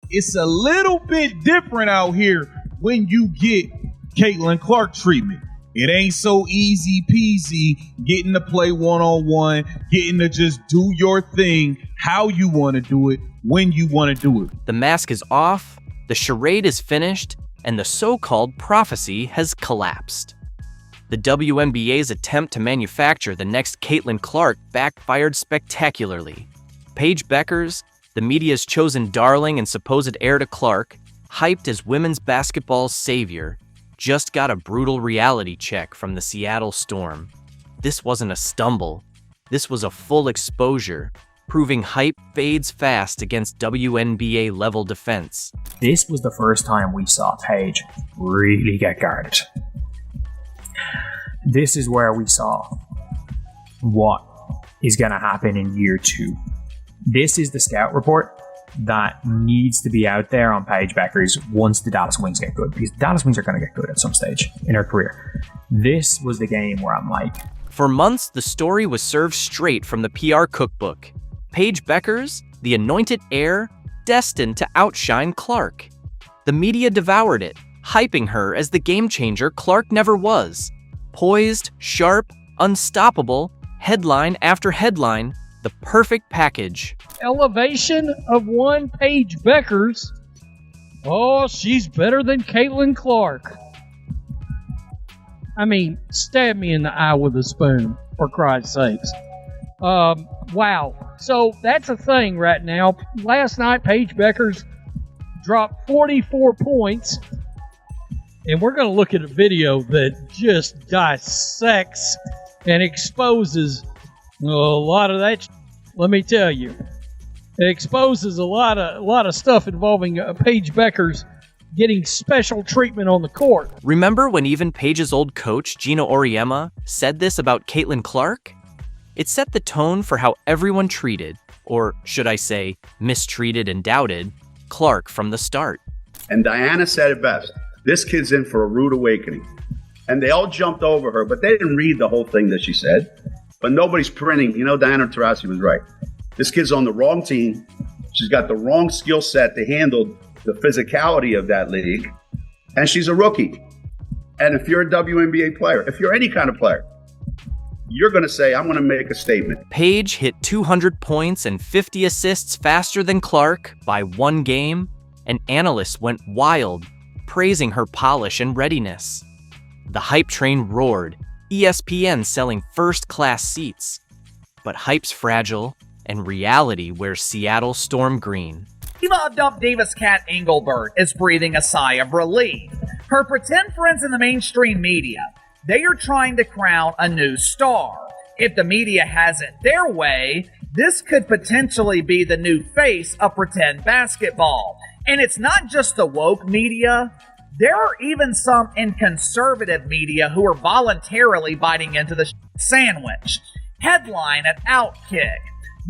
It's a little bit different out here when you get Caitlin Clark treatment. It ain't so easy peasy getting to play one-on-one, getting to just do your thing how you want to do it, when you want to do it. The mask is off, the charade is finished, and the so-called prophecy has collapsed. The WNBA's attempt to manufacture the next Caitlin Clark backfired spectacularly. Paige Bueckers, the media's chosen darling and supposed heir to Clark, hyped as women's basketball's savior, just got a brutal reality check from the Seattle Storm. This wasn't a stumble. This was a full exposure, proving hype fades fast against WNBA-level defense. This was the first time we saw Paige really get guarded. This is where we saw what is going to happen in year 2. This is the scout report that needs to be out there on Paige Bueckers once the Dallas Wings get good, because Dallas Wings are going to get good at some stage in her career. This was the game where I'm like... For months, the story was served straight from the PR cookbook. Paige Bueckers, the anointed heir, destined to outshine Clark. The media devoured it, hyping her as the game changer Clark never was. Poised, sharp, unstoppable, headline after headline, the perfect package. Elevation of one Paige Bueckers. Oh, she's better than Caitlin Clark. I mean, stab me in the eye with a spoon, for Christ's sakes. Wow. So that's a thing right now. Last night, Paige Bueckers dropped 44 points. And we're going to look at a video that just dissects and exposes a lot of that. Let me tell you, it exposes a lot of stuff involving Paige Bueckers getting special treatment on the court. Remember when even Paige's old coach, Gino Auriemma, said this about Caitlin Clark? It set the tone for how everyone treated, or should I say, mistreated and doubted, Clark from the start. And Diana said it best. This kid's in for a rude awakening. And they all jumped over her, but they didn't read the whole thing that she said. But nobody's printing. You know, Diana Taurasi was right. This kid's on the wrong team. She's got the wrong skill set to handle the physicality of that league. And she's a rookie. And if you're a WNBA player, if you're any kind of player, you're going to say, I'm going to make a statement. Paige hit 200 points and 50 assists faster than Clark by one game, and analysts went wild, praising her polish and readiness. The hype train roared, ESPN selling first-class seats. But hype's fragile, and reality wears Seattle storm green. Diva of Dump Divas Kat Engelbert is breathing a sigh of relief. Her pretend friends in the mainstream media, they are trying to crown a new star. If the media has it their way, this could potentially be the new face of pretend basketball. And it's not just the woke media. There are even some in conservative media who are voluntarily biting into the sandwich. Headline at Outkick.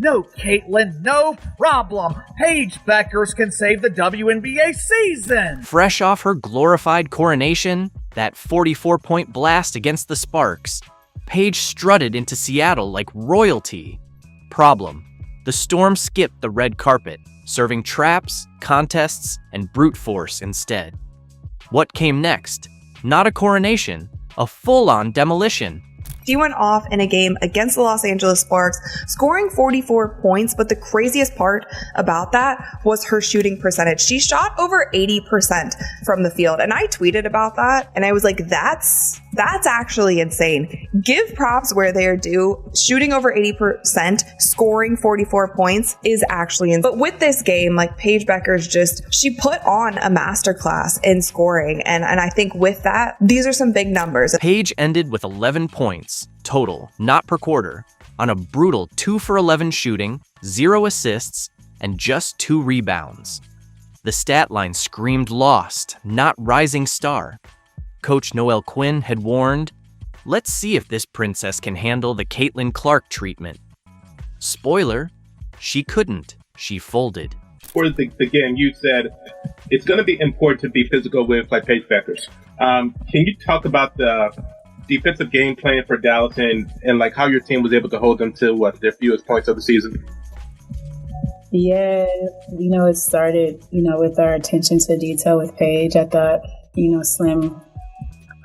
No, Caitlin, no problem. Paige Bueckers can save the WNBA season. Fresh off her glorified coronation, that 44-point blast against the Sparks, Paige strutted into Seattle like royalty. Problem: the Storm skipped the red carpet, serving traps, contests, and brute force instead. What came next? Not a coronation, a full-on demolition. She went off in a game against the Los Angeles Sparks, scoring 44 points, but the craziest part about that was her shooting percentage. She shot over 80% from the field, and I tweeted about that, and I was like, that's actually insane. Give props where they are due. Shooting over 80%, scoring 44 points is actually insane. But with this game, like, Paige Bueckers she put on a masterclass in scoring, and I think with that, these are some big numbers. Paige ended with 11 points. Total, not per quarter, on a brutal 2 for 11 shooting, 0 assists, and just 2 rebounds. The stat line screamed lost, not rising star. Coach Noel Quinn had warned, let's see if this princess can handle the Caitlin Clark treatment. Spoiler, she couldn't. She folded. For the game, you said it's going to be important to be physical with like Paige Bueckers. Can you talk about the defensive game plan for Dallas and like how your team was able to hold them to their fewest points of the season? Yeah, it started, with our attention to detail with Paige. I thought, Slim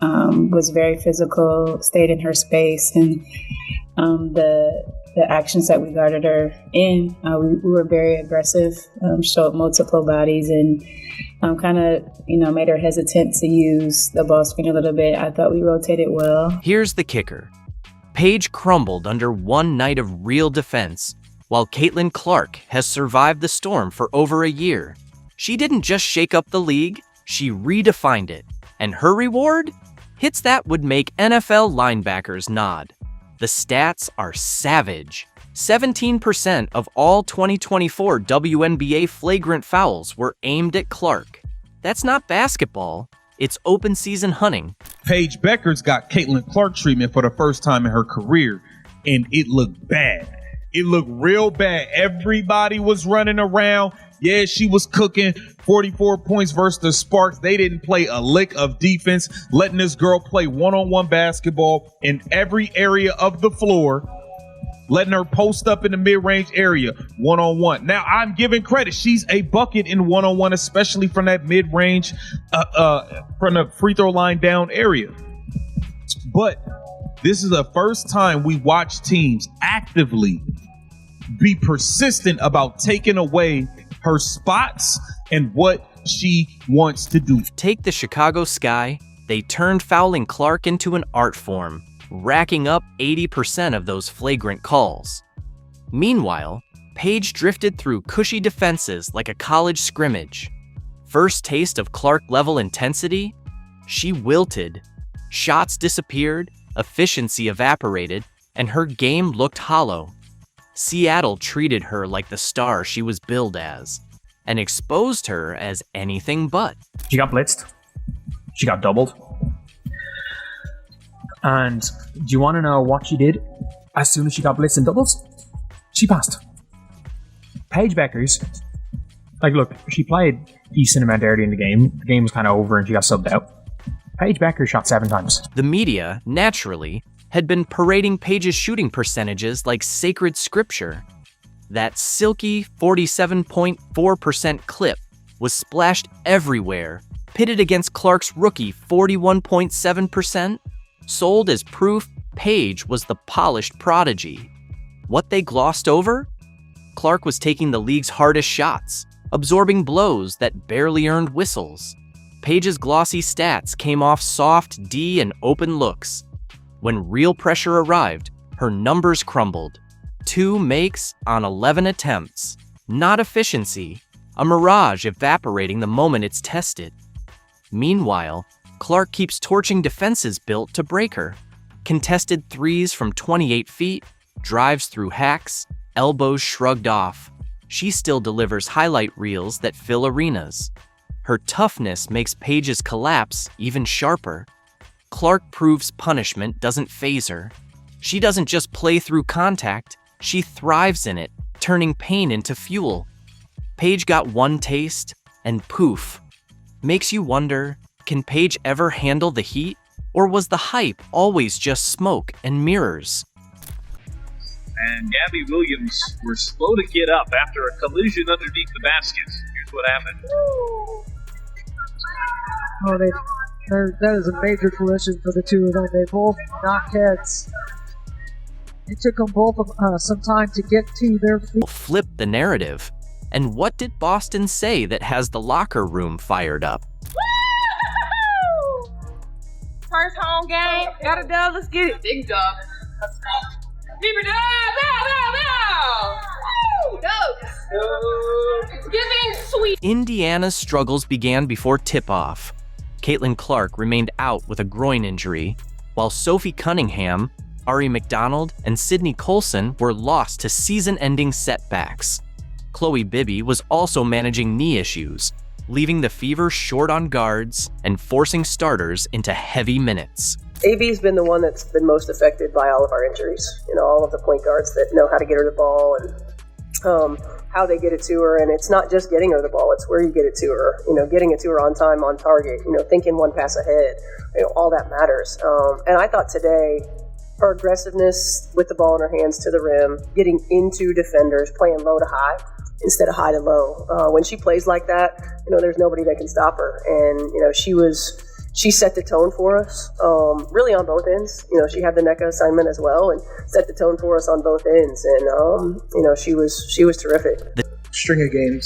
was very physical, stayed in her space, and the actions that we guarded her in, we were very aggressive, showed multiple bodies, and kind of, made her hesitant to use the ball screen a little bit. I thought we rotated well. Here's the kicker. Paige crumbled under one night of real defense, while Caitlin Clark has survived the storm for over a year. She didn't just shake up the league, she redefined it. And her reward? Hits that would make NFL linebackers nod. The stats are savage. 17% of all 2024 WNBA flagrant fouls were aimed at Clark. That's not basketball, it's open season hunting. Paige Bueckers got Caitlin Clark treatment for the first time in her career, and it looked bad. It looked real bad. Everybody was running around. Yeah, she was cooking 44 points versus the Sparks. They didn't play a lick of defense, letting this girl play one-on-one basketball in every area of the floor, letting her post up in the mid-range area one-on-one. Now, I'm giving credit. She's a bucket in one-on-one, especially from that mid-range, from the free throw line down area. But this is the first time we watch teams actively be persistent about taking away her spots and what she wants to do. Take the Chicago Sky. They turned fouling Clark into an art form, racking up 80% of those flagrant calls. Meanwhile, Paige drifted through cushy defenses like a college scrimmage. First taste of Clark-level intensity? She wilted. Shots disappeared, efficiency evaporated, and her game looked hollow. Seattle treated her like the star she was billed as, and exposed her as anything but. She got blitzed. She got doubled. And do you want to know what she did as soon as she got blitzed and doubles? She passed. Paige Bueckers, look, she played decent amount early in the game. The game was kind of over and she got subbed out. Paige Bueckers shot 7 times. The media, naturally, had been parading Paige's shooting percentages like sacred scripture. That silky 47.4% clip was splashed everywhere, pitted against Clark's rookie 41.7%, sold as proof Paige was the polished prodigy. What they glossed over? Clark was taking the league's hardest shots, absorbing blows that barely earned whistles. Paige's glossy stats came off soft D and open looks. When real pressure arrived, her numbers crumbled. 2 makes on 11 attempts. Not efficiency, a mirage evaporating the moment it's tested. Meanwhile, Clark keeps torching defenses built to break her. Contested threes from 28 feet, drives through hacks, elbows shrugged off. She still delivers highlight reels that fill arenas. Her toughness makes Paige's collapse even sharper. Clark proves punishment doesn't faze her. She doesn't just play through contact, she thrives in it, turning pain into fuel. Paige got one taste, and poof. Makes you wonder, can Paige ever handle the heat? Or was the hype always just smoke and mirrors? And Gabby Williams were slow to get up after a collision underneath the basket. Here's what happened. Oh, that is a major collision for the two of them. They both knocked heads. It took them both some time to get to their feet. Flip the narrative. And what did Boston say that has the locker room fired up? Woo! First home game, got a dub, let's get it. Big dub. Keep it down. Woo! Dubs. Giving sweet. Indiana's struggles began before tip-off. Caitlin Clark remained out with a groin injury, while Sophie Cunningham, Ari McDonald, and Sydney Colson were lost to season-ending setbacks. Chloe Bibby was also managing knee issues, leaving the Fever short on guards and forcing starters into heavy minutes. AB's been the one that's been most affected by all of our injuries. All of the point guards that know how to get her the ball and how they get it to her. And it's not just getting her the ball, it's where you get it to her. Getting it to her on time, on target, thinking one pass ahead, all that matters. And I thought today, her aggressiveness with the ball in her hands to the rim, getting into defenders, playing low to high, instead of high to low. When she plays like that, there's nobody that can stop her. And, she set the tone for us, really on both ends. She had the NECA assignment as well and set the tone for us on both ends. And, she was terrific.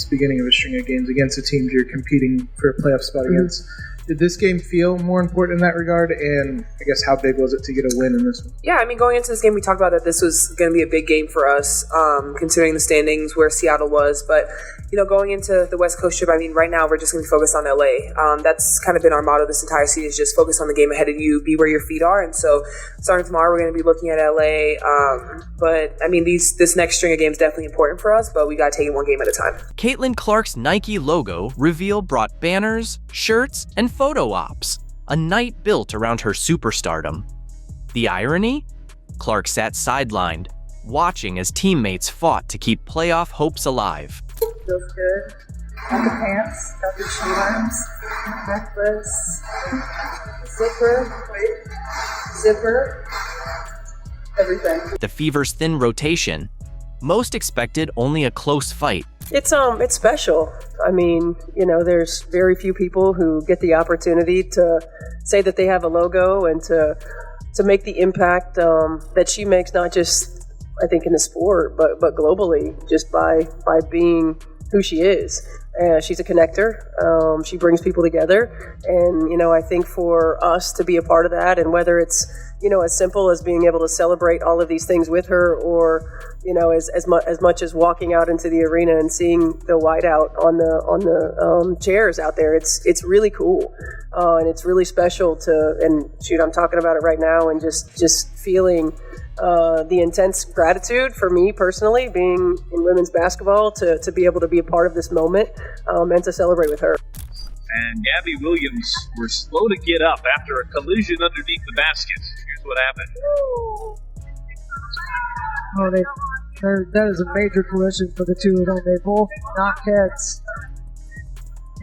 Beginning of a string of games against the teams you're competing for a playoff spot against. Did this game feel more important in that regard? And I guess how big was it to get a win in this one? Yeah, going into this game, we talked about that this was going to be a big game for us, considering the standings where Seattle was. But, going into the West Coast trip, right now we're just going to be focused on LA. That's kind of been our motto this entire season, is just focus on the game ahead of you, be where your feet are. And so starting tomorrow, we're going to be looking at LA. But, this next string of games is definitely important for us, but we got to take it one game at a time. Caitlin Clark's Nike logo reveal brought banners, shirts, and photo ops, a night built around her superstardom. The irony? Clark sat sidelined, watching as teammates fought to keep playoff hopes alive. Feels good. Got the pants, got the charms, necklace, zipper, everything. The Fever's thin rotation. Most expected only a close fight. It's special. There's very few people who get the opportunity to say that they have a logo and to make the impact that she makes, not just I think in the sport, but globally, just by being who she is. She's a connector. She brings people together, and I think for us to be a part of that, and whether it's as simple as being able to celebrate all of these things with her, or as much as walking out into the arena and seeing the whiteout on the chairs out there, it's really cool, and it's really special and I'm talking about it right now, and just feeling the intense gratitude for me personally, being in women's basketball, to be able to be a part of this moment and to celebrate with her. And Gabby Williams were slow to get up after a collision underneath the basket. Here's what happened. That is a major collision for the two of them. They both knocked heads.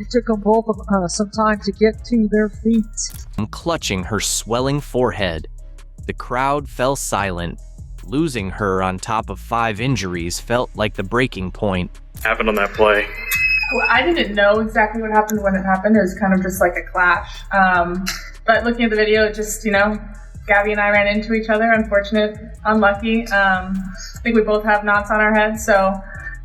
It took them both some time to get to their feet. Clutching her swelling forehead, the crowd fell silent. Losing her on top of 5 injuries felt like the breaking point. Happened on that play. Well, I didn't know exactly what happened when it happened. It was kind of just like a clash. But looking at the video, it just, Gabby and I ran into each other. Unfortunate, unlucky. I think we both have knots on our heads, so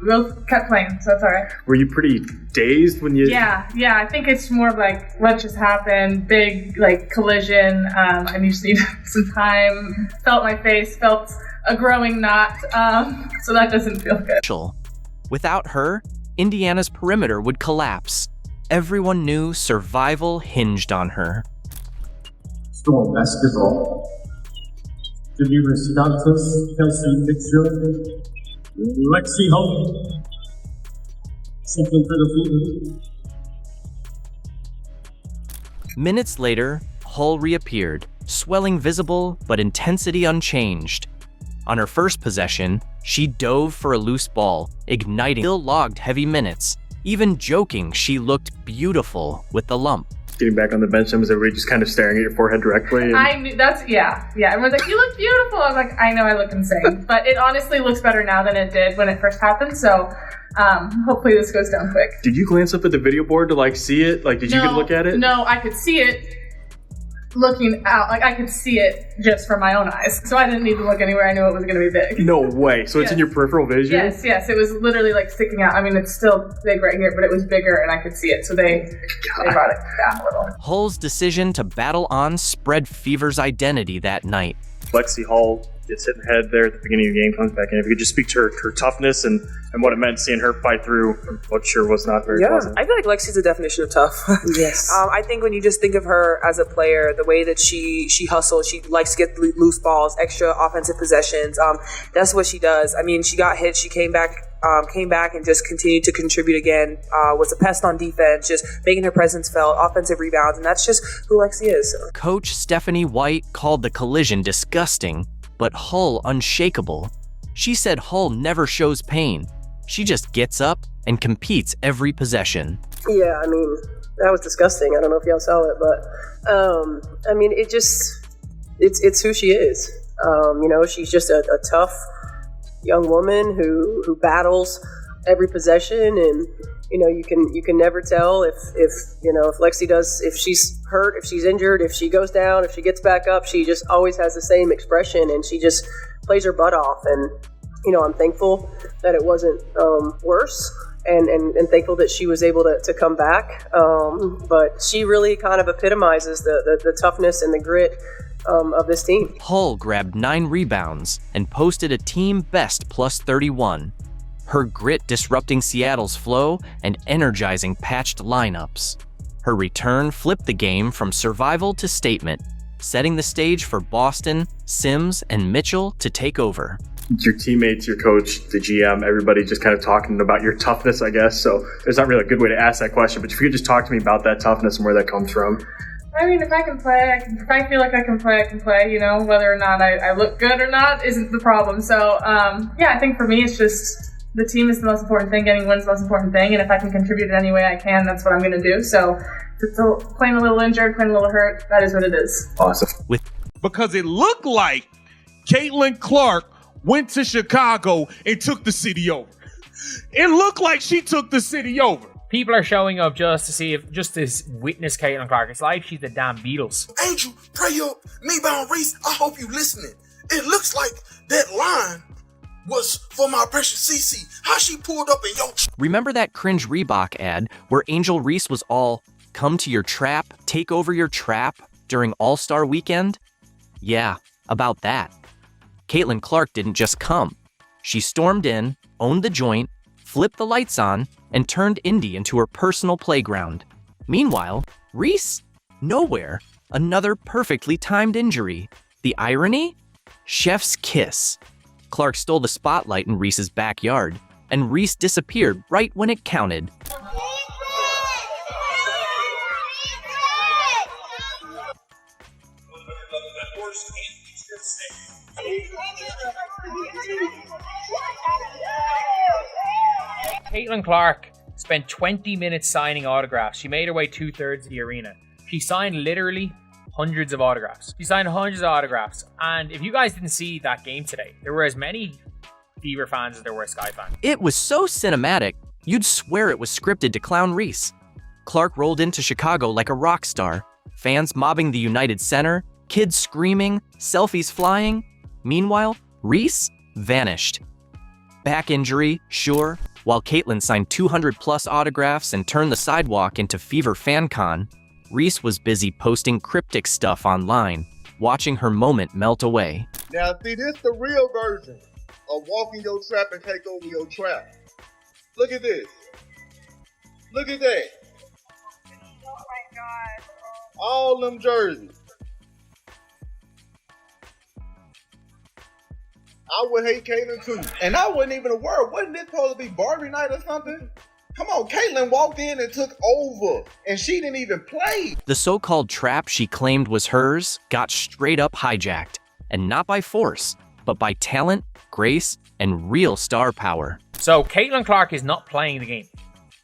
we both kept playing, so it's all right. Were you pretty dazed when you... Yeah. I think it's more of like, what just happened? Big, collision. I just need some time. Felt my face, felt a growing knot. So that doesn't feel good. Without her, Indiana's perimeter would collapse. Everyone knew survival hinged on her. Storm basketball. The new starters, Kelsey Fitzgerald, Lexi Hall. Something for the Fever. Minutes later, Hull reappeared, swelling visible but intensity unchanged. On her first possession, she dove for a loose ball, igniting. Still logged heavy minutes, even joking she looked beautiful with the lump. Getting back on the bench, was everybody just kind of staring at your forehead directly? I knew yeah. Everyone's like, you look beautiful. I was like, I know I look insane. But it honestly looks better now than it did when it first happened, so hopefully this goes down quick. Did you glance up at the video board to see it? Did you get a look at it? No, I could see it looking out. I could see it just from my own eyes. So I didn't need to look anywhere. I knew it was going to be big. No way. So it's in your peripheral vision? Yes. It was literally sticking out. It's still big right here, but it was bigger and I could see it. So they brought it down a little. Hull's decision to battle on spread Fever's identity that night. Lexi Hall gets hit in the head there at the beginning of the game, comes back in. If you could just speak to her toughness and what it meant seeing her fight through what sure was not very pleasant. I feel like Lexi's the definition of tough. Yes. I think when you just think of her as a player, the way that she hustles, she likes to get loose balls, extra offensive possessions. That's what she does. She got hit, she came back and just continued to contribute again, was a pest on defense, just making her presence felt, offensive rebounds, and that's just who Lexi is. Coach Stephanie White called the collision disgusting, but Hull unshakable. She said Hull never shows pain. She just gets up and competes every possession. Yeah, that was disgusting. I don't know if y'all saw it, but it's who she is. She's just a tough young woman who battles every possession, and you can never tell if if she's hurt, if she's injured, if she goes down, if she gets back up. She just always has the same expression, and she just plays her butt off. And I'm thankful that it wasn't worse, and thankful that she was able to come back. But she really kind of epitomizes the toughness and the grit of this team. Hull grabbed 9 rebounds and posted a team best plus 31. Her grit disrupting Seattle's flow and energizing patched lineups. Her return flipped the game from survival to statement, setting the stage for Boston, Sims, and Mitchell to take over. Your teammates, your coach, the GM, everybody just kind of talking about your toughness, I guess. So there's not really a good way to ask that question, but if you could just talk to me about that toughness and where that comes from. I mean, if I can play, if I feel like I can play, whether or not I look good or not isn't the problem. So, I think for me, it's just the team is the most important thing, getting wins the most important thing, and if I can contribute in any way I can, that's what I'm going to do. So, if it's playing a little injured, playing a little hurt, that is what it is. Awesome. Because it looked like Caitlin Clark went to Chicago and took the city over. It looked like she took the city over. People are showing up just to witness Caitlin Clark. It's like she's the damn Beatles. Angel, pray up. Me bound Reese, I hope you listening. It looks like that line was for my precious CC. How she pulled up in your... Remember that cringe Reebok ad where Angel Reese was all, come to your trap, take over your trap during All-Star Weekend? Yeah, about that. Caitlin Clark didn't just come. She stormed in, owned the joint, flipped the lights on, and turned Indy into her personal playground. Meanwhile, Reese? Nowhere. Another perfectly timed injury. The irony? Chef's kiss. Clark stole the spotlight in Reese's backyard, and Reese disappeared right when it counted. Caitlin Clark spent 20 minutes signing autographs. She made her way 2/3 of the arena. She signed literally hundreds of autographs. And if you guys didn't see that game today, there were as many Fever fans as there were Sky fans. It was so cinematic, you'd swear it was scripted to clown Reese. Clark rolled into Chicago like a rock star. Fans mobbing the United Center, kids screaming, selfies flying. Meanwhile, Reese vanished. Back injury, sure. While Caitlin signed 200+ autographs and turned the sidewalk into Fever FanCon, Reese was busy posting cryptic stuff online, watching her moment melt away. Now, see, this the real version of walking your trap and take over your trap. Look at this. Look at that. Oh my God. All them jerseys. I would hate Caitlin too. And I wasn't even aware. Wasn't this supposed to be Barbie night or something? Come on, Caitlin walked in and took over, and she didn't even play. The so-called trap she claimed was hers got straight up hijacked, and not by force, but by talent, grace, and real star power. So Caitlin Clark is not playing the game.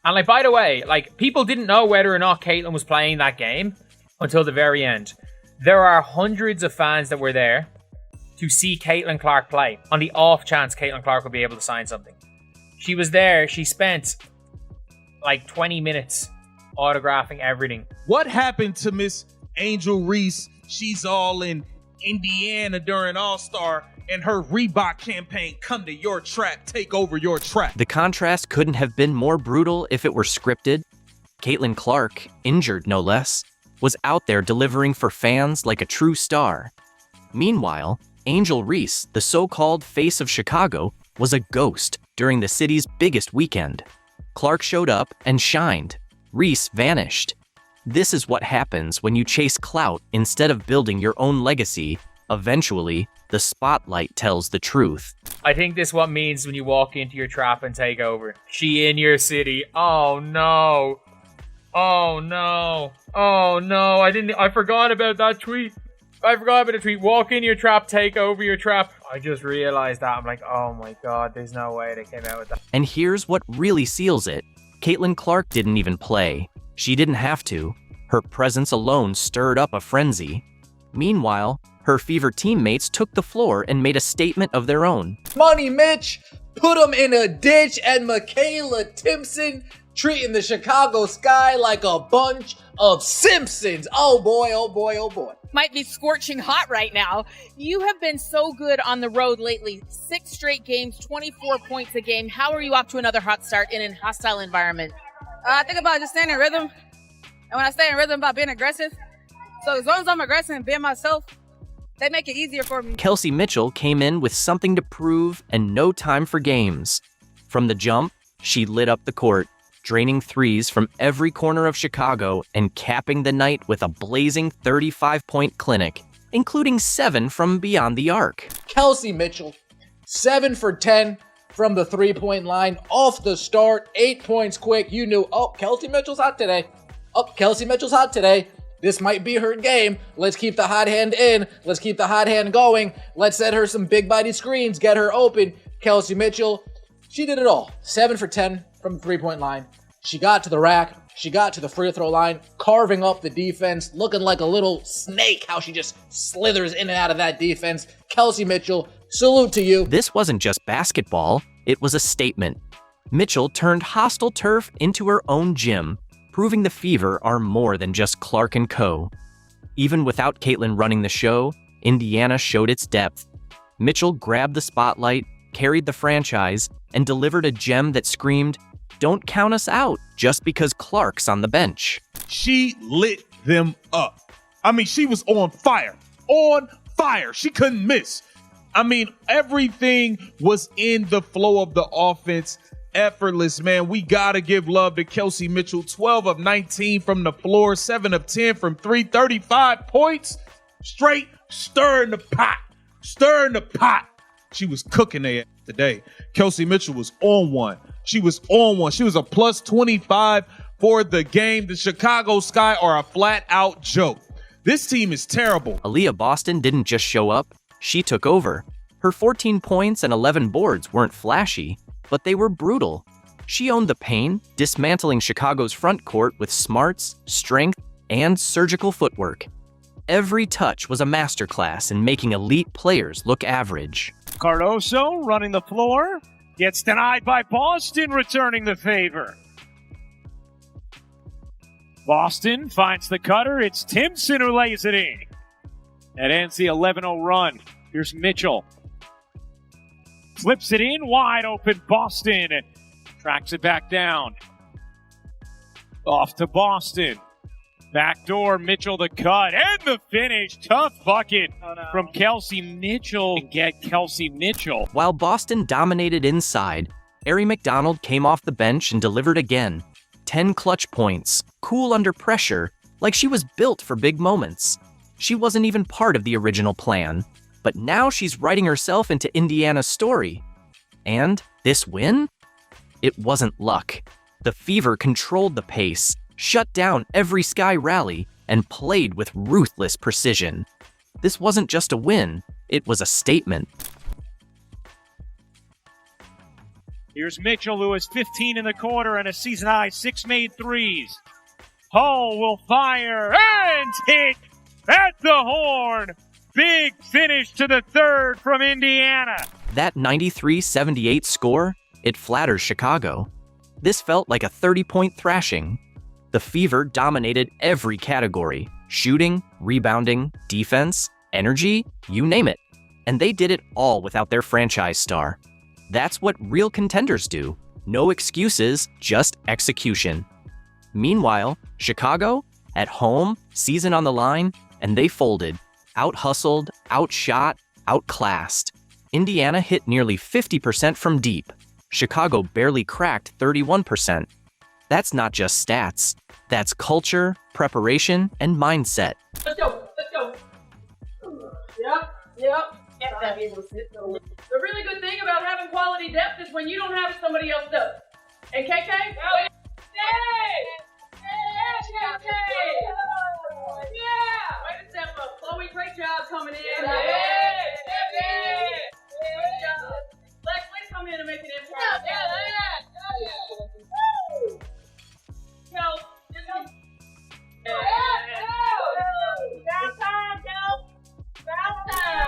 And by the way, people didn't know whether or not Caitlin was playing that game until the very end. There are hundreds of fans that were there to see Caitlin Clark play on the off chance Caitlin Clark would be able to sign something. She was there. She spent 20 minutes autographing everything. What happened to Miss Angel Reese? She's all in Indiana during All-Star, and her Reebok campaign, come to your trap, take over your trap. The contrast couldn't have been more brutal if it were scripted. Caitlin Clark, injured no less, was out there delivering for fans like a true star. Meanwhile, Angel Reese, the so-called face of Chicago, was a ghost during the city's biggest weekend. Clark showed up and shined. Reese vanished. This is what happens when you chase clout instead of building your own legacy. Eventually, the spotlight tells the truth. I think this what means when you walk into your trap and take over. She in your city. Oh no. Oh no. Oh no. I forgot about that tweet. Walk in your trap, take over your trap. I just realized that. I'm like, oh my God, there's no way they came out with that. And here's what really seals it. Caitlin Clark didn't even play. She didn't have to. Her presence alone stirred up a frenzy. Meanwhile, her Fever teammates took the floor and made a statement of their own. Money, Mitch! put him in a ditch, and Michaela Timpson treating the Chicago Sky like a bunch of Simpsons. Oh boy, oh boy, oh boy. Might be scorching hot right now. You have been so good on the road lately. 6 straight games, 24 points a game. How are you off to another hot start in a hostile environment? I think about just staying in rhythm. And when I stay in rhythm, about being aggressive. So as long as I'm aggressive and being myself, they make it easier for me. Kelsey Mitchell came in with something to prove and no time for games. From the jump, she lit up the court, draining threes from every corner of Chicago and capping the night with a blazing 35-point clinic, including 7 from beyond the arc. Kelsey Mitchell, 7 for 10 from the three-point line, off the start, 8 points quick. You knew, oh, Kelsey Mitchell's hot today. Oh, Kelsey Mitchell's hot today. This might be her game. Let's keep the hot hand in. Let's keep the hot hand going. Let's set her some big body screens, get her open. Kelsey Mitchell, she did it all. 7 for 10 from the three-point line. She got to the rack. She got to the free throw line, carving up the defense, looking like a little snake, how she just slithers in and out of that defense. Kelsey Mitchell, salute to you. This wasn't just basketball, it was a statement. Mitchell turned hostile turf into her own gym, proving the Fever are more than just Clark and Co. Even without Caitlin running the show, Indiana showed its depth. Mitchell grabbed the spotlight, carried the franchise, and delivered a gem that screamed, "Don't count us out just because Clark's on the bench." She lit them up. I mean, she was on fire. On fire. She couldn't miss. I mean, everything was in the flow of the offense. Effortless, man. We got to give love to Kelsey Mitchell. 12 of 19 from the floor, 7 of 10 from 3, 35 points. Straight stirring the pot. Stirring the pot. She was cooking there today. Kelsey Mitchell was on one. She was on one. She was a plus 25 for the game. The Chicago Sky are a flat-out joke. This team is terrible. Aaliyah Boston didn't just show up. She took over. Her 14 points and 11 boards weren't flashy, but they were brutal. She owned the paint, dismantling Chicago's front court with smarts, strength, and surgical footwork. Every touch was a masterclass in making elite players look average. Cardoso running the floor. Gets denied by Boston, returning the favor. Boston finds the cutter. It's Timpson who lays it in. That ends the 11-0 run. Here's Mitchell. Flips it in, wide open Boston. And tracks it back down. Off to Boston. Backdoor, Mitchell the cut. And the finish. Tough bucket from Kelsey Mitchell. Get Kelsey Mitchell. While Boston dominated inside, Ari McDonald came off the bench and delivered again. 10 clutch points, cool under pressure, like she was built for big moments. She wasn't even part of the original plan, but now she's writing herself into Indiana's story. And this win? It wasn't luck. The Fever controlled the pace, shut down every Sky rally, and played with ruthless precision. This wasn't just a win, it was a statement. Here's Mitchell, who has 15 in the quarter and a season-high 6 made threes. Hull will fire and hit at the horn. Big finish to the third from Indiana. That 93-78 score, it flatters Chicago. This felt like a 30-point thrashing. The Fever dominated every category: shooting, rebounding, defense, energy, you name it. And they did it all without their franchise star. That's what real contenders do. No excuses, just execution. Meanwhile, Chicago, at home, season on the line, and they folded. Out-hustled, outshot, outclassed. Indiana hit nearly 50% from deep. Chicago barely cracked 31%. That's not just stats. That's culture, preparation, and mindset. Let's go. Let's go. Yep. The really good thing about having quality depth is when you don't have it, somebody else does. And KK? Yeah! Way to step up. Chloe, great job coming in. Good job. Lex, way to come in and make an impact.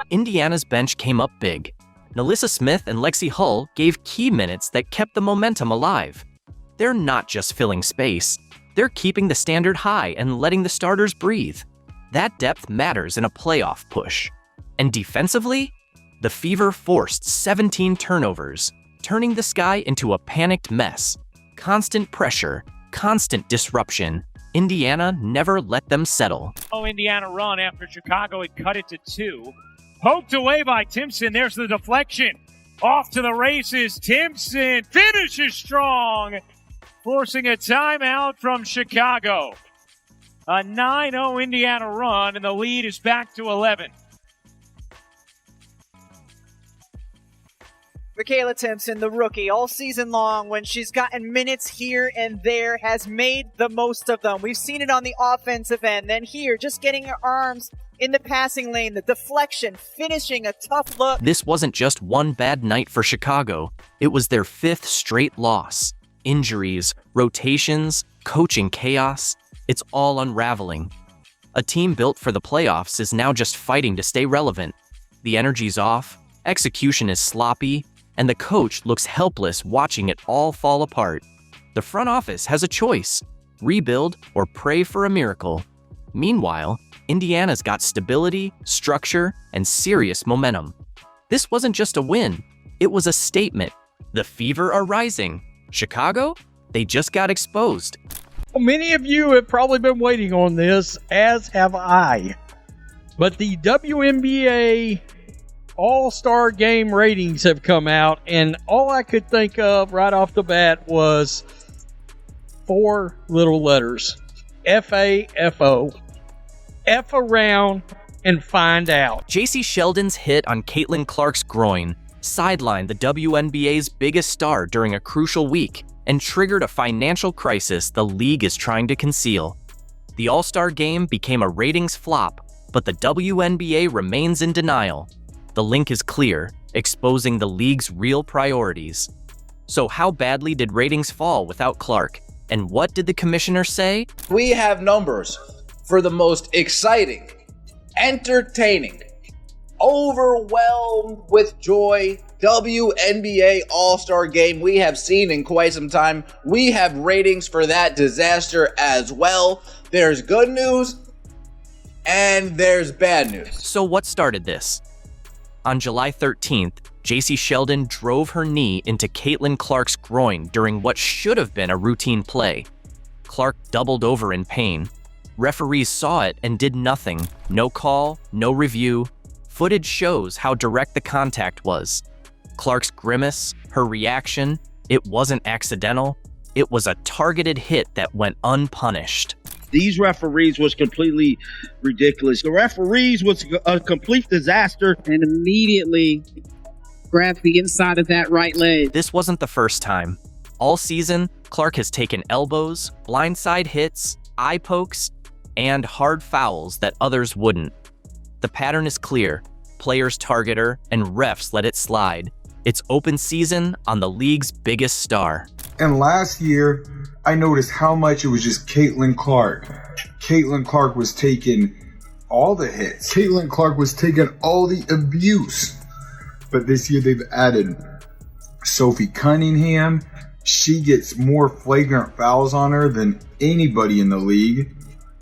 Indiana's bench came up big. Nalissa Smith and Lexi Hull gave key minutes that kept the momentum alive. They're not just filling space, they're keeping the standard high and letting the starters breathe. That depth matters in a playoff push. And defensively, the Fever forced 17 turnovers, turning the Sky into a panicked mess. Constant pressure, constant disruption. Indiana never let them settle. Indiana run after Chicago had cut it to 2. Poked away by Timpson. There's the deflection. Off to the races. Timpson finishes strong, forcing a timeout from Chicago. A 9-0 Indiana run, and the lead is back to 11. Michaela Timpson, the rookie, all season long, when she's gotten minutes here and there, has made the most of them. We've seen it on the offensive end. Then here, just getting her arms in the passing lane, the deflection, finishing a tough look. This wasn't just one bad night for Chicago. It was their 5th straight loss. Injuries, rotations, coaching chaos. It's all unraveling. A team built for the playoffs is now just fighting to stay relevant. The energy's off, execution is sloppy, and the coach looks helpless watching it all fall apart. The front office has a choice: rebuild or pray for a miracle. Meanwhile, Indiana's got stability, structure, and serious momentum. This wasn't just a win, it was a statement. The Fever are rising. Chicago? They just got exposed. Well, many of you have probably been waiting on this, as have I. But the WNBA All-Star Game ratings have come out, and all I could think of right off the bat was 4 little letters. F-A-F-O. F around and find out. JC Sheldon's hit on Caitlin Clark's groin sidelined the WNBA's biggest star during a crucial week and triggered a financial crisis the league is trying to conceal. The All-Star Game became a ratings flop, but the WNBA remains in denial. The link is clear, exposing the league's real priorities. So how badly did ratings fall without Clark? And what did the commissioner say? We have numbers for the most exciting, entertaining, overwhelmed with joy WNBA All-Star Game we have seen in quite some time. We have ratings for that disaster as well. There's good news and there's bad news. So what started this? On July 13th, JC Sheldon drove her knee into Caitlin Clark's groin during what should have been a routine play. Clark doubled over in pain. Referees saw it and did nothing. No call, no review. Footage shows how direct the contact was. Clark's grimace, her reaction, it wasn't accidental. It was a targeted hit that went unpunished. These referees was completely ridiculous. The referees was a complete disaster. And immediately grabbed the inside of that right leg. This wasn't the first time. All season, Clark has taken elbows, blindside hits, eye pokes, and hard fouls that others wouldn't. The pattern is clear. Players target her, and refs let it slide. It's open season on the league's biggest star. And last year, I noticed how much it was just Caitlin Clark. Caitlin Clark was taking all the hits. Caitlin Clark was taking all the abuse. But this year they've added Sophie Cunningham. She gets more flagrant fouls on her than anybody in the league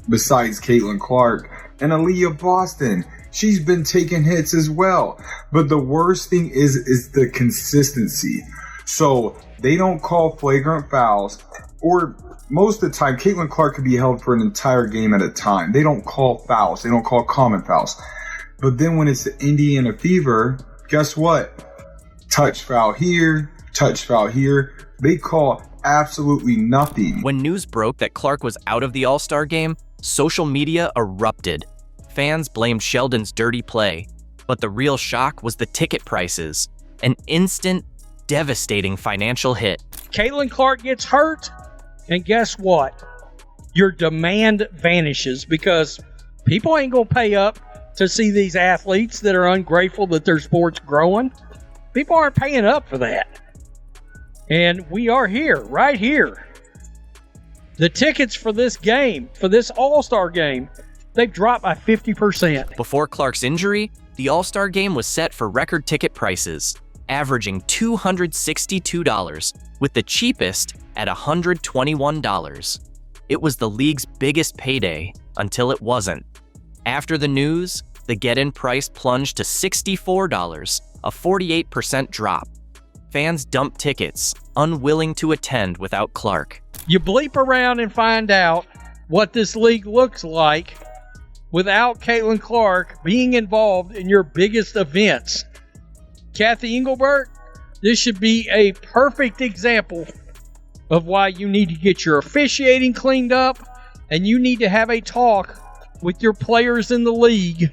besides Caitlin Clark. And Aaliyah Boston, she's been taking hits as well. But the worst thing is the consistency. So they don't call flagrant fouls, or most of the time, Caitlin Clark could be held for an entire game at a time. They don't call fouls. They don't call common fouls. But then when it's the Indiana Fever, guess what? Touch foul here, touch foul here. They call absolutely nothing. When news broke that Clark was out of the All-Star Game, social media erupted. Fans blamed Sheldon's dirty play. But the real shock was the ticket prices. An instant, devastating financial hit. Caitlin Clark gets hurt, and guess what? Your demand vanishes because people ain't going to pay up to see these athletes that are ungrateful that their sport's growing. People aren't paying up for that. And we are here, right here. The tickets for this game, for this All-Star Game, they've dropped by 50%. Before Clark's injury, the All-Star Game was set for record ticket prices. averaging $262, with the cheapest at $121. It was the league's biggest payday until it wasn't. After the news, the get-in price plunged to $64, a 48% drop. Fans dumped tickets, unwilling to attend without Clark. You bleep around and find out what this league looks like without Caitlin Clark being involved in your biggest events. Kathy Engelbert, this should be a perfect example of why you need to get your officiating cleaned up, and you need to have a talk with your players in the league.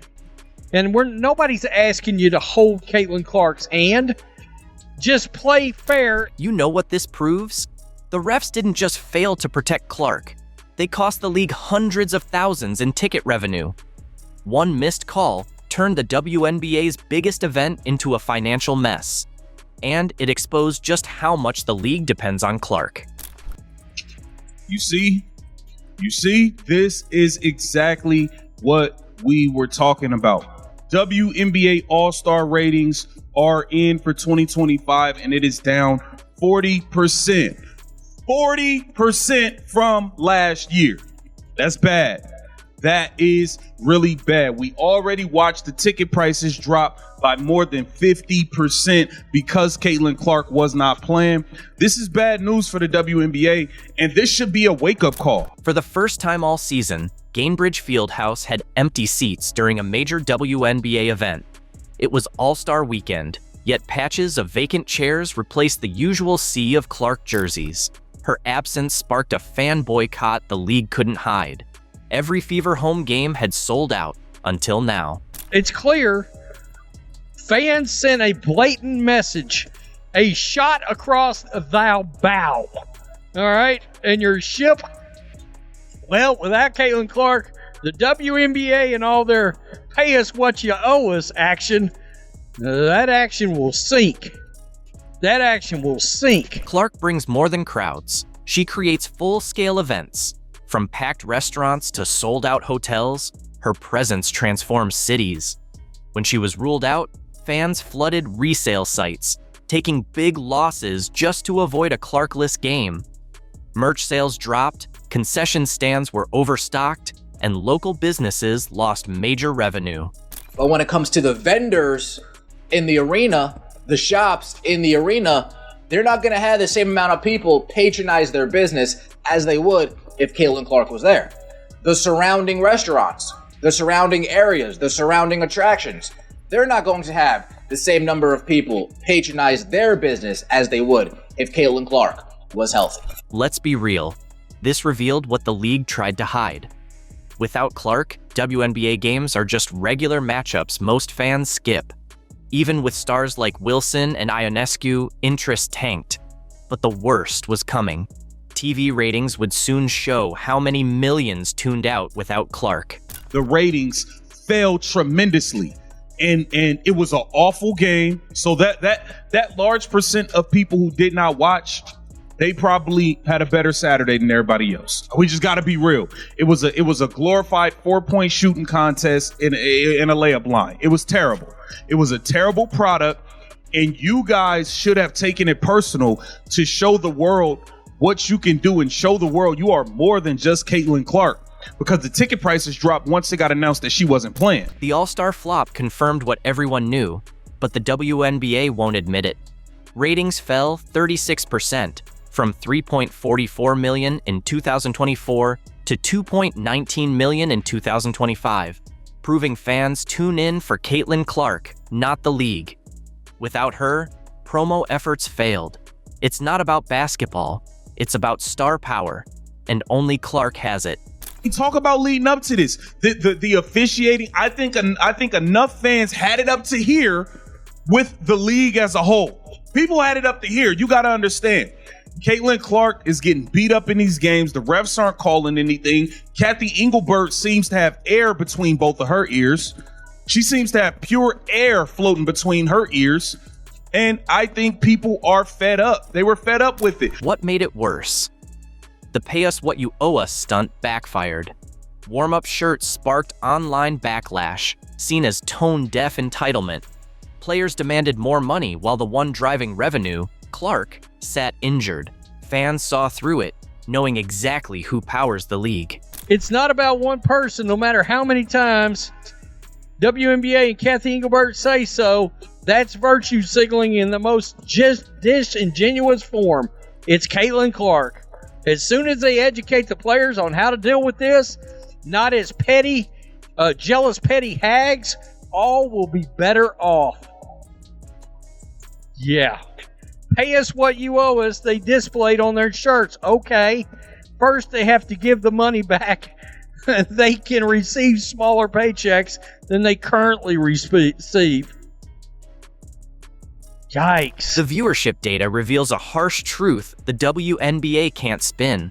And nobody's asking you to hold Caitlin Clark's hand. Just play fair. You know what this proves? The refs didn't just fail to protect Clark. They cost the league hundreds of thousands in ticket revenue. One missed call turned the WNBA's biggest event into a financial mess. And it exposed just how much the league depends on Clark. You see, this is exactly what we were talking about. WNBA All-Star ratings are in for 2025, and it is down 40%. 40% from last year. That's bad. That is really bad. We already watched the ticket prices drop by more than 50% because Caitlin Clark was not playing. This is bad news for the WNBA, and this should be a wake-up call. For the first time all season, Gainbridge Fieldhouse had empty seats during a major WNBA event. It was All-Star Weekend, yet patches of vacant chairs replaced the usual sea of Clark jerseys. Her absence sparked a fan boycott the league couldn't hide. Every Fever home game had sold out until now. It's clear fans sent a blatant message, a shot across thou bow. All right? And your ship, well, without Caitlin Clark, the WNBA and all their pay us what you owe us action, that action will sink. That action will sink. Clark brings more than crowds. She creates full-scale events. From packed restaurants to sold-out hotels, her presence transforms cities. When she was ruled out, fans flooded resale sites, taking big losses just to avoid a Clarkless game. Merch sales dropped, concession stands were overstocked, and local businesses lost major revenue. But when it comes to the vendors in the arena, the shops in the arena, they're not going to have the same amount of people patronize their business as they would if Caitlin Clark was there. The surrounding restaurants, the surrounding areas, the surrounding attractions, they're not going to have the same number of people patronize their business as they would if Caitlin Clark was healthy. Let's be real. This revealed what the league tried to hide. Without Clark, WNBA games are just regular matchups most fans skip. Even with stars like Wilson and Ionescu, interest tanked. But the worst was coming. TV ratings would soon show how many millions tuned out without Clark. The ratings fell tremendously, and it was an awful game. So that large percent of people who did not watch, they probably had a better Saturday than everybody else. We just got to be real. It was a glorified 4-point shooting contest in a layup line. It was terrible. It was a terrible product, and you guys should have taken it personal to show the world what you can do and show the world you are more than just Caitlin Clark, because the ticket prices dropped once it got announced that she wasn't playing. The All-Star flop confirmed what everyone knew, but the WNBA won't admit it. Ratings fell 36%, from 3.44 million in 2024 to 2.19 million in 2025, proving fans tune in for Caitlin Clark, not the league. Without her, promo efforts failed. It's not about basketball. It's about star power, and only Clark has it. We talk about leading up to this. The officiating, I think enough fans had it up to here with the league as a whole. People had it up to here. You got to understand. Caitlin Clark is getting beat up in these games. The refs aren't calling anything. Kathy Engelbert seems to have air between both of her ears. She seems to have pure air floating between her ears. And I think people are fed up. They were fed up with it. What made it worse? The pay us what you owe us stunt backfired. Warm-up shirts sparked online backlash, seen as tone-deaf entitlement. Players demanded more money while the one driving revenue, Clark, sat injured. Fans saw through it, knowing exactly who powers the league. It's not about one person, no matter how many times WNBA and Kathy Engelbert say so. That's virtue signaling in the most disingenuous form. It's Caitlin Clark. As soon as they educate the players on how to deal with this, not as petty, jealous petty hags, all will be better off. Yeah. Pay us what you owe us, they displayed on their shirts. Okay. First, they have to give the money back. They can receive smaller paychecks than they currently receive. Yikes. The viewership data reveals a harsh truth the WNBA can't spin.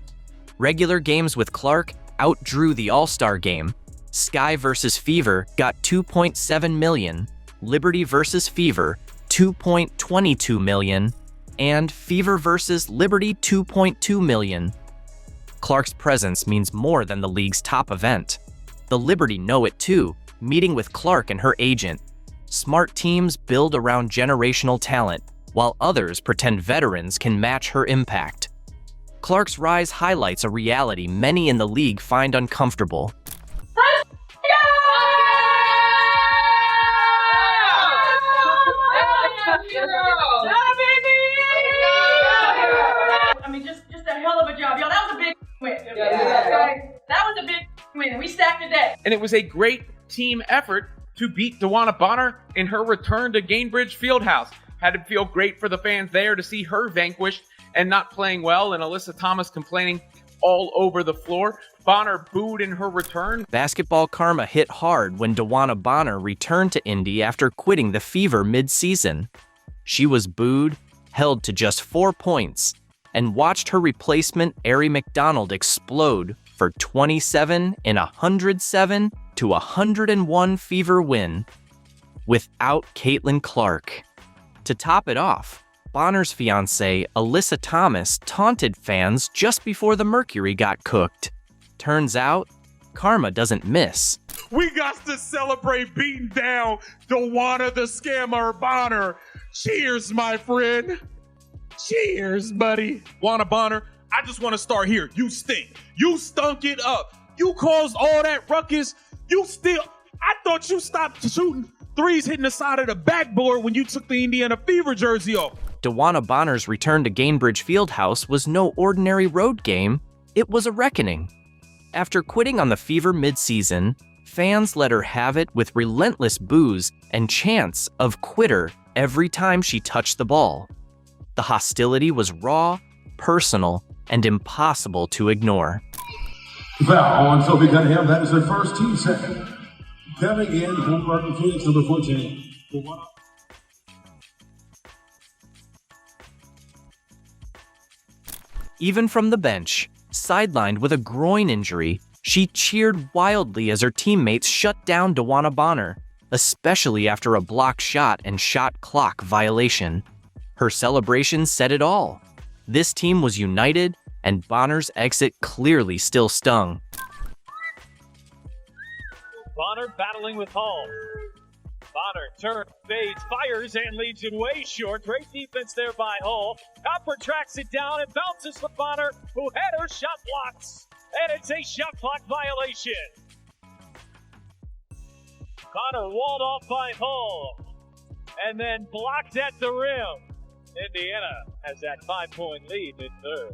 Regular games with Clark outdrew the All-Star game. Sky vs. Fever got 2.7 million, Liberty vs. Fever 2.22 million, and Fever vs. Liberty 2.2 million. Clark's presence means more than the league's top event. The Liberty know it too, meeting with Clark and her agent. Smart teams build around generational talent, while others pretend veterans can match her impact. Clark's rise highlights a reality many in the league find uncomfortable. I mean, just a hell of a job, y'all. That was a big win. Okay? That was a big win. We stacked the deck. And it was a great team effort to beat DeWanna Bonner in her return to Gainbridge Fieldhouse. Had to feel great for the fans there to see her vanquished and not playing well, and Alyssa Thomas complaining all over the floor. Bonner booed in her return. Basketball karma hit hard when DeWanna Bonner returned to Indy after quitting the Fever mid-season. She was booed, held to just 4 points, and watched her replacement, Ari McDonald, explode for 27 in a 107 to 101 Fever win without Caitlin Clark. To top it off, Bonner's fiancée, Alyssa Thomas, taunted fans just before the Mercury got cooked. Turns out, karma doesn't miss. We got to celebrate beating down DeWanna the Scammer Bonner. Cheers, my friend. Cheers, buddy. DeWanna Bonner, I just want to start here. You stink. You stunk it up. You caused all that ruckus. I thought you stopped shooting threes hitting the side of the backboard when you took the Indiana Fever jersey off. DeWanna Bonner's return to Gainbridge Fieldhouse was no ordinary road game. It was a reckoning. After quitting on the Fever mid-season, fans let her have it with relentless boos and chants of quitter every time she touched the ball. The hostility was raw, personal, and impossible to ignore. Foul on Sophie Cunningham. That is her first team second. Coming in from Martin Phoenix, number 14. Even from the bench, sidelined with a groin injury, she cheered wildly as her teammates shut down DeWanna Bonner, especially after a blocked shot and shot clock violation. Her celebration said it all. This team was united, and Bonner's exit clearly still stung. Bonner battling with Hall. Bonner turns, fades, fires, and leads it way short. Great defense there by Hull. Copper tracks it down and bounces for Bonner, who had her shot blocked. And it's a shot clock violation. Bonner walled off by Hull, and then blocked at the rim. Indiana has that 5-point lead in third.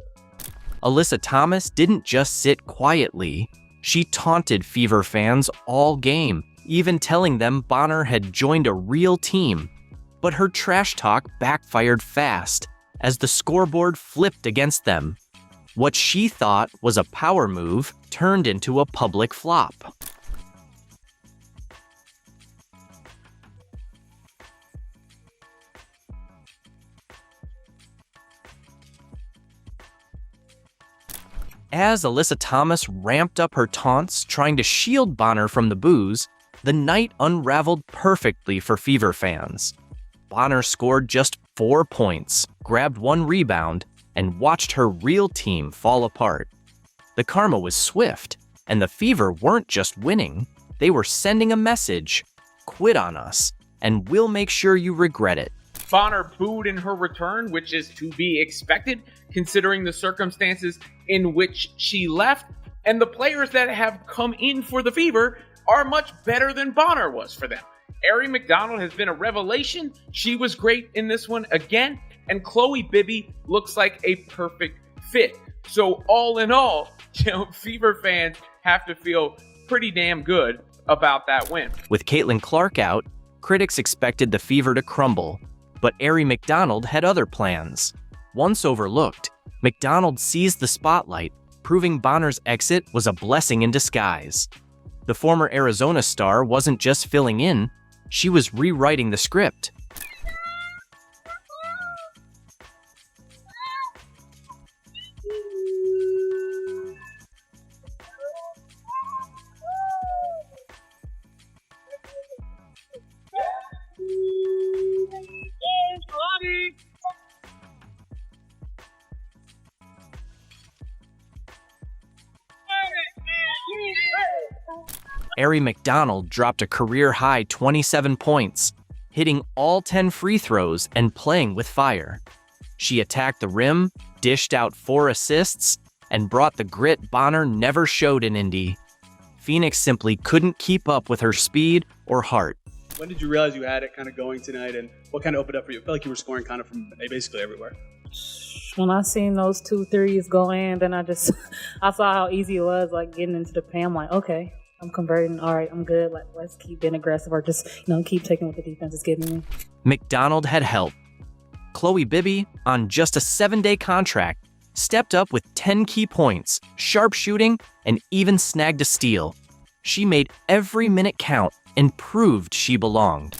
Alyssa Thomas didn't just sit quietly. She taunted Fever fans all game, even telling them Bonner had joined a real team. But her trash talk backfired fast, as the scoreboard flipped against them. What she thought was a power move turned into a public flop. As Alyssa Thomas ramped up her taunts, trying to shield Bonner from the boos, the night unraveled perfectly for Fever fans. Bonner scored just 4 points, grabbed 1 rebound, and watched her real team fall apart. The karma was swift, and the Fever weren't just winning, they were sending a message: quit on us, and we'll make sure you regret it. Bonner booed in her return, which is to be expected considering the circumstances in which she left. And the players that have come in for the Fever are much better than Bonner was for them. Aerie McDonald has been a revelation. She was great in this one again. And Chloe Bibby looks like a perfect fit. So all in all, Fever fans have to feel pretty damn good about that win. With Caitlin Clark out, critics expected the Fever to crumble, but Aerie McDonald had other plans. Once overlooked, McDonald seized the spotlight, proving Bonner's exit was a blessing in disguise. The former Arizona star wasn't just filling in, she was rewriting the script. Aerie McDonald dropped a career-high 27 points, hitting all 10 free throws and playing with fire. She attacked the rim, dished out 4 assists, and brought the grit Bonner never showed in Indy. Phoenix simply couldn't keep up with her speed or heart. When did you realize you had it kind of going tonight, and what kind of opened up for you? I felt like you were scoring kind of from basically everywhere. When I seen those 2 threes go in, then I saw how easy it was, like getting into the paint. I'm like, okay, I'm converting. All right, I'm good. Like, let's keep being aggressive, or just keep taking what the defense is giving me. McDonald had help. Chloe Bibby, on just a 7-day contract, stepped up with 10 key points, sharp shooting, and even snagged a steal. She made every minute count and proved she belonged.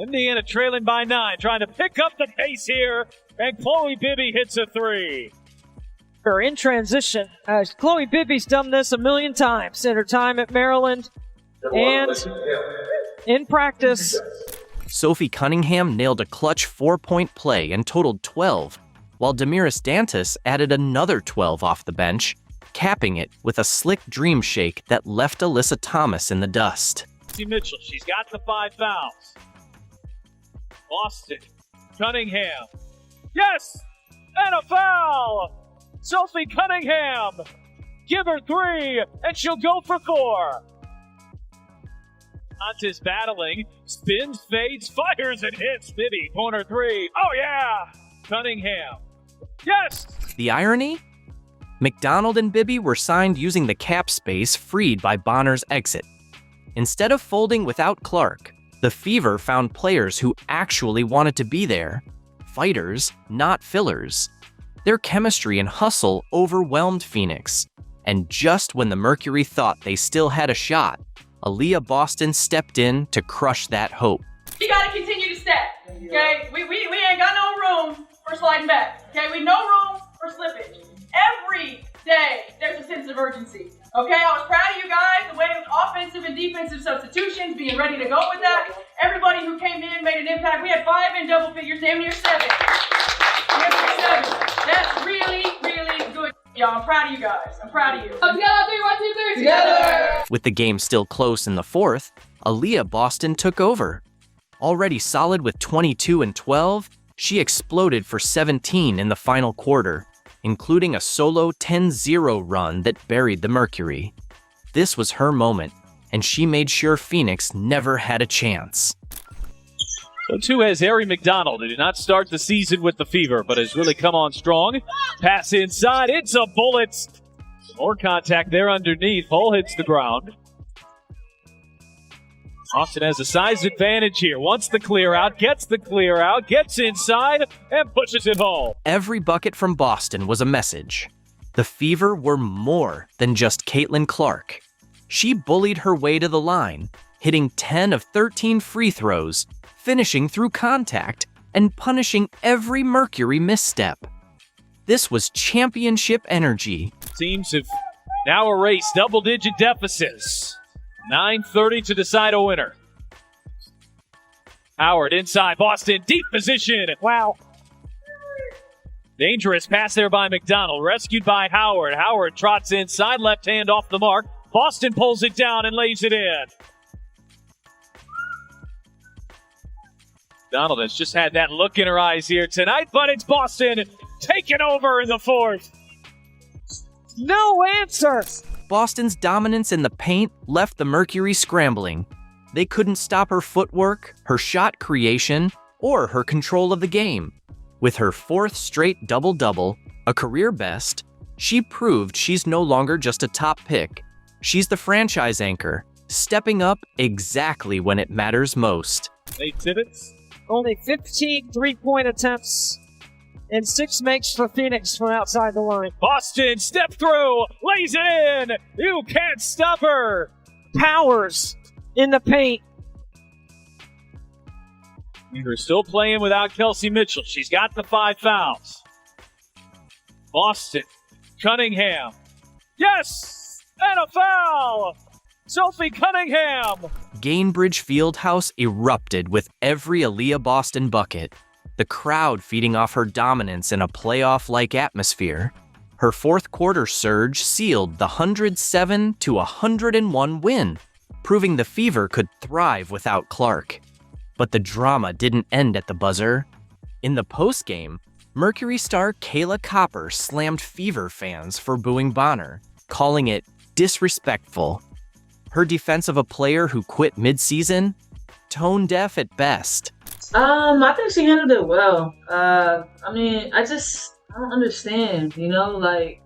Indiana trailing by 9, trying to pick up the pace here, and Chloe Bibby hits a 3. Her in transition. Chloe Bibby's done this a million times in her time at Maryland and in practice. Sophie Cunningham nailed a clutch 4-point play and totaled 12, while Damiris Dantas added another 12 off the bench, capping it with a slick dream shake that left Alyssa Thomas in the dust. Mitchell, she's got the 5 fouls. Boston, Cunningham. Yes! And a foul! Sophie Cunningham! Give her 3, and she'll go for 4. Dantas battling, spins, fades, fires, and hits. Bibby, corner 3. Oh yeah! Cunningham. Yes! The irony? McDonald and Bibby were signed using the cap space freed by Bonner's exit. Instead of folding without Clark, the Fever found players who actually wanted to be there. Fighters, not fillers. Their chemistry and hustle overwhelmed Phoenix. And just when the Mercury thought they still had a shot, Aaliyah Boston stepped in to crush that hope. You gotta continue to step, okay? We ain't got no room for sliding back, okay? We no room for slippage. Every day, there's a sense of urgency, okay? I was proud of you guys, the way it was offensive and defensive substitutions, being ready to go with that. Everybody who came in made an impact. We had 5 in double figures, damn near 7. That's really, really good, y'all. I'm proud of you guys. I'm proud of you. Together, 3, 1, 2, 3, together. With the game still close in the 4th, Aaliyah Boston took over. Already solid with 22 and 12, she exploded for 17 in the final quarter, including a solo 10-0 run that buried the Mercury. This was her moment, and she made sure Phoenix never had a chance. So too has Aerie McDonald, who did not start the season with the Fever, but has really come on strong. Pass inside, it's a bullet. More contact there underneath. Ball hits the ground. Austin has a size advantage here. Wants the clear out, gets the clear out, gets inside, and pushes it home. Every bucket from Boston was a message. The Fever were more than just Caitlin Clark. She bullied her way to the line, hitting 10 of 13 free throws, finishing through contact, and punishing every Mercury misstep. This was championship energy. Teams have now erased double-digit deficits. 9:30 to decide a winner. Howard inside, Boston, deep position. Wow. Dangerous pass there by McDonald, rescued by Howard. Howard trots inside, left hand off the mark. Boston pulls it down and lays it in. McDonald has just had that look in her eyes here tonight, but it's Boston taking over in the fourth. No answer! Boston's dominance in the paint left the Mercury scrambling. They couldn't stop her footwork, her shot creation, or her control of the game. With her fourth straight double-double, a career best, she proved she's no longer just a top pick. She's the franchise anchor, stepping up exactly when it matters most. Nate Tibbetts. Only 15 three-point attempts and 6 makes for Phoenix from outside the line. Boston, step through, lays it in. You can't stop her. Powers in the paint. We're still playing without Kelsey Mitchell. She's got the 5 fouls. Boston, Cunningham. Yes! And a foul! Sophie Cunningham! Gainbridge Fieldhouse erupted with every Aaliyah Boston bucket, the crowd feeding off her dominance in a playoff-like atmosphere. Her fourth quarter surge sealed the 107-101 win, proving the Fever could thrive without Clark. But the drama didn't end at the buzzer. In the postgame, Mercury star Kayla Copper slammed Fever fans for booing Bonner, calling it disrespectful. Her defense of a player who quit mid-season? Tone deaf at best. I think she handled it well. I don't understand, like,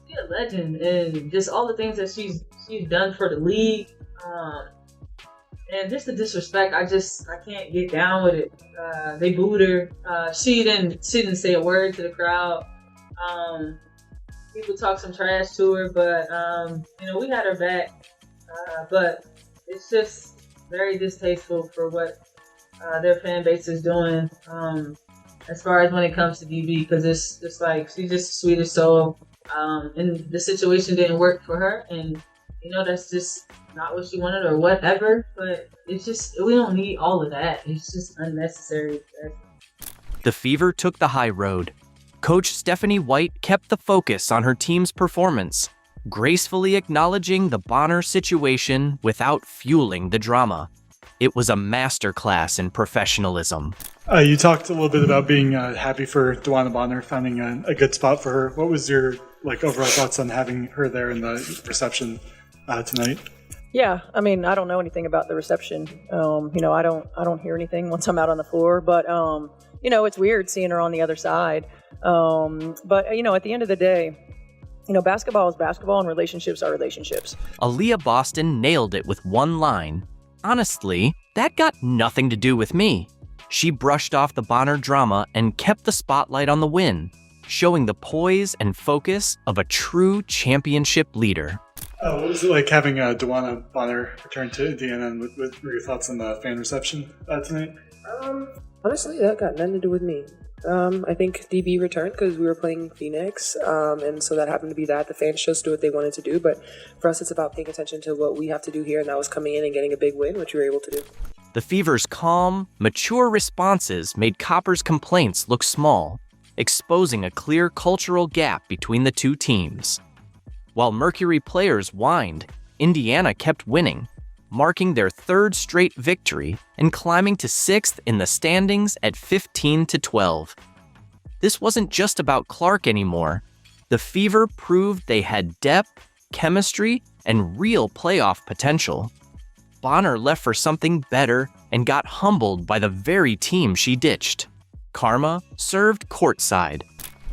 she's a legend, and just all the things that she's done for the league, and just the disrespect, I can't get down with it. They booed her. She didn't say a word to the crowd. People talk some trash to her, but we had her back. But it's just very distasteful for what their fan base is doing, as far as when it comes to DB, because it's just like she's just the sweetest soul, and the situation didn't work for her, and that's just not what she wanted or whatever. But it's just, we don't need all of that. It's just unnecessary. The Fever took the high road. Coach Stephanie White kept the focus on her team's performance, gracefully acknowledging the Bonner situation without fueling the drama. It was a masterclass in professionalism. You talked a little bit about being happy for DeWanna Bonner, finding a good spot for her. What was your overall thoughts on having her there in the reception tonight? Yeah, I mean, I don't know anything about the reception. I don't hear anything once I'm out on the floor, but it's weird seeing her on the other side. But at the end of the day, basketball is basketball and relationships are relationships. Aaliyah Boston nailed it with one line. Honestly, that got nothing to do with me. She brushed off the Bonner drama and kept the spotlight on the win, showing the poise and focus of a true championship leader. What was it like having DeWanna Bonner return to Indiana, and what were your thoughts on the fan reception tonight? Honestly, that got nothing to do with me. I think DB returned because we were playing Phoenix, and so that happened to be that. The fans chose to do what they wanted to do, but for us it's about paying attention to what we have to do here, and that was coming in and getting a big win, which we were able to do. The Fever's calm, mature responses made Copper's complaints look small, exposing a clear cultural gap between the two teams. While Mercury players whined, Indiana kept winning, marking their third straight victory and climbing to 6th in the standings at 15-12. This wasn't just about Clark anymore. The Fever proved they had depth, chemistry, and real playoff potential. Bonner left for something better and got humbled by the very team she ditched. Karma served courtside,